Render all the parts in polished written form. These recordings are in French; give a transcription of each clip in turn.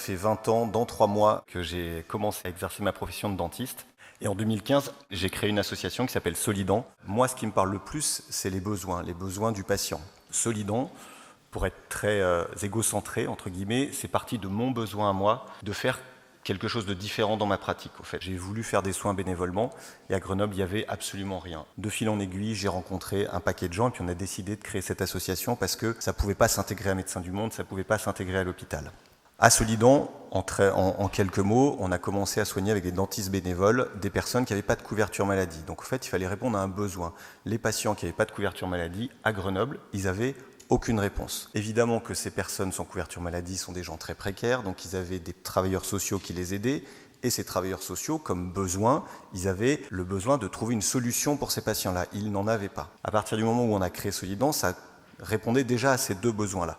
fait 20 ans, dans 3 mois, que j'ai commencé à exercer ma profession de dentiste. Et en 2015, j'ai créé une association qui s'appelle Solidan. Moi, ce qui me parle le plus, c'est les besoins du patient. Solidan, pour être très égocentré, entre guillemets, c'est parti de mon besoin à moi de faire quelque chose de différent dans ma pratique. Au fait, j'ai voulu faire des soins bénévolement et à Grenoble, il n'y avait absolument rien. De fil en aiguille, j'ai rencontré un paquet de gens et puis on a décidé de créer cette association parce que ça ne pouvait pas s'intégrer à Médecins du Monde, ça ne pouvait pas s'intégrer à l'hôpital. À Solidan, en quelques mots, on a commencé à soigner avec des dentistes bénévoles des personnes qui n'avaient pas de couverture maladie. Donc en fait, il fallait répondre à un besoin. Les patients qui n'avaient pas de couverture maladie, à Grenoble, ils avaient aucune réponse. Évidemment que ces personnes sans couverture maladie sont des gens très précaires, donc ils avaient des travailleurs sociaux qui les aidaient, et ces travailleurs sociaux, comme besoin, ils avaient le besoin de trouver une solution pour ces patients-là. Ils n'en avaient pas. À partir du moment où on a créé Solidan, ça répondait déjà à ces deux besoins-là.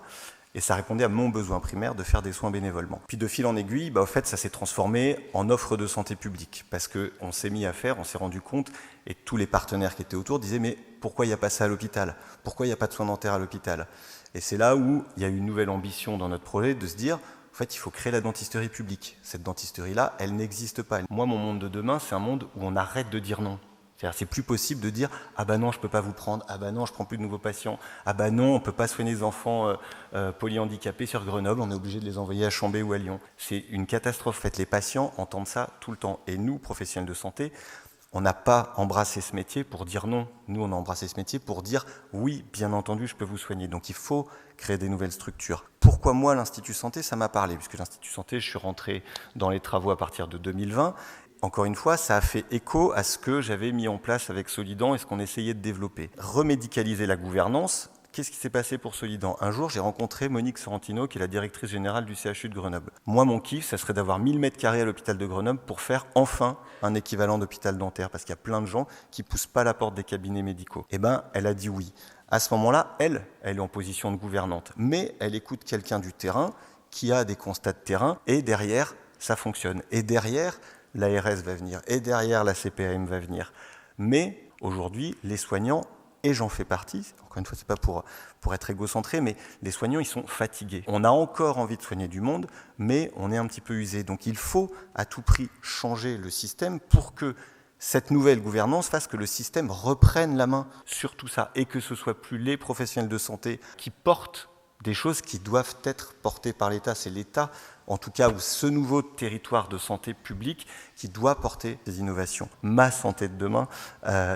Et ça répondait à mon besoin primaire de faire des soins bénévolement. Puis de fil en aiguille, au fait, ça s'est transformé en offre de santé publique. Parce qu'on s'est mis à faire, on s'est rendu compte, et tous les partenaires qui étaient autour disaient « Mais pourquoi il n'y a pas ça à l'hôpital ? Pourquoi il n'y a pas de soins dentaires à l'hôpital ?» Et c'est là où il y a une nouvelle ambition dans notre projet de se dire « En fait, il faut créer la dentisterie publique. Cette dentisterie-là, elle n'existe pas. » Moi, mon monde de demain, c'est un monde où on arrête de dire non. C'est-à-dire, c'est plus possible de dire « Ah ben non, je ne peux pas vous prendre. Ah ben non, je ne prends plus de nouveaux patients. Ah ben non, on ne peut pas soigner les enfants polyhandicapés sur Grenoble. On est obligé de les envoyer à Chambé ou à Lyon. » C'est une catastrophe. En fait, les patients entendent ça tout le temps. Et nous, professionnels de santé, on n'a pas embrassé ce métier pour dire non. Nous, on a embrassé ce métier pour dire « Oui, bien entendu, je peux vous soigner. » Donc, il faut créer des nouvelles structures. Pourquoi moi, l'Institut Santé, ça m'a parlé ? Puisque l'Institut Santé, je suis rentré dans les travaux à partir de 2020. Encore une fois, ça a fait écho à ce que j'avais mis en place avec Solidan et ce qu'on essayait de développer. Remédicaliser la gouvernance. Qu'est-ce qui s'est passé pour Solidan ? Un jour, j'ai rencontré Monique Sorrentino, qui est la directrice générale du CHU de Grenoble. Moi, mon kiff, ça serait d'avoir 1000 m² à l'hôpital de Grenoble pour faire enfin un équivalent d'hôpital dentaire, parce qu'il y a plein de gens qui ne poussent pas la porte des cabinets médicaux. Eh bien, elle a dit oui. À ce moment-là, elle est en position de gouvernante, mais elle écoute quelqu'un du terrain qui a des constats de terrain, et derrière, ça fonctionne. Et derrière, l'ARS va venir, et derrière, la CPAM va venir. Mais aujourd'hui, les soignants, et j'en fais partie, encore une fois, c'est pas pour être égocentré, mais les soignants, ils sont fatigués. On a encore envie de soigner du monde, mais on est un petit peu usé. Donc il faut à tout prix changer le système pour que cette nouvelle gouvernance fasse que le système reprenne la main sur tout ça, et que ce ne soit plus les professionnels de santé qui portent des choses qui doivent être portées par l'État. C'est l'État, en tout cas, ou ce nouveau territoire de santé publique qui doit porter des innovations. Ma santé de demain,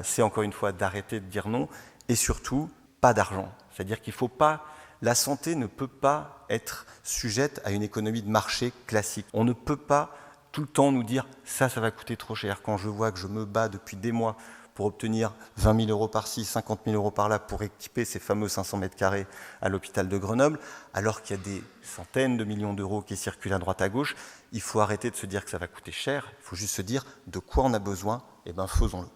c'est encore une fois d'arrêter de dire non et surtout pas d'argent. C'est-à-dire qu'il faut pas, la santé ne peut pas être sujette à une économie de marché classique. On ne peut pas tout le temps nous dire ça va coûter trop cher. Quand je vois que je me bats depuis des mois pour obtenir 20 000 € par-ci, 50 000 € par-là pour équiper ces fameux 500 m² à l'hôpital de Grenoble, alors qu'il y a des centaines de millions d'euros qui circulent à droite à gauche, il faut arrêter de se dire que ça va coûter cher, il faut juste se dire de quoi on a besoin, et bien faisons-le.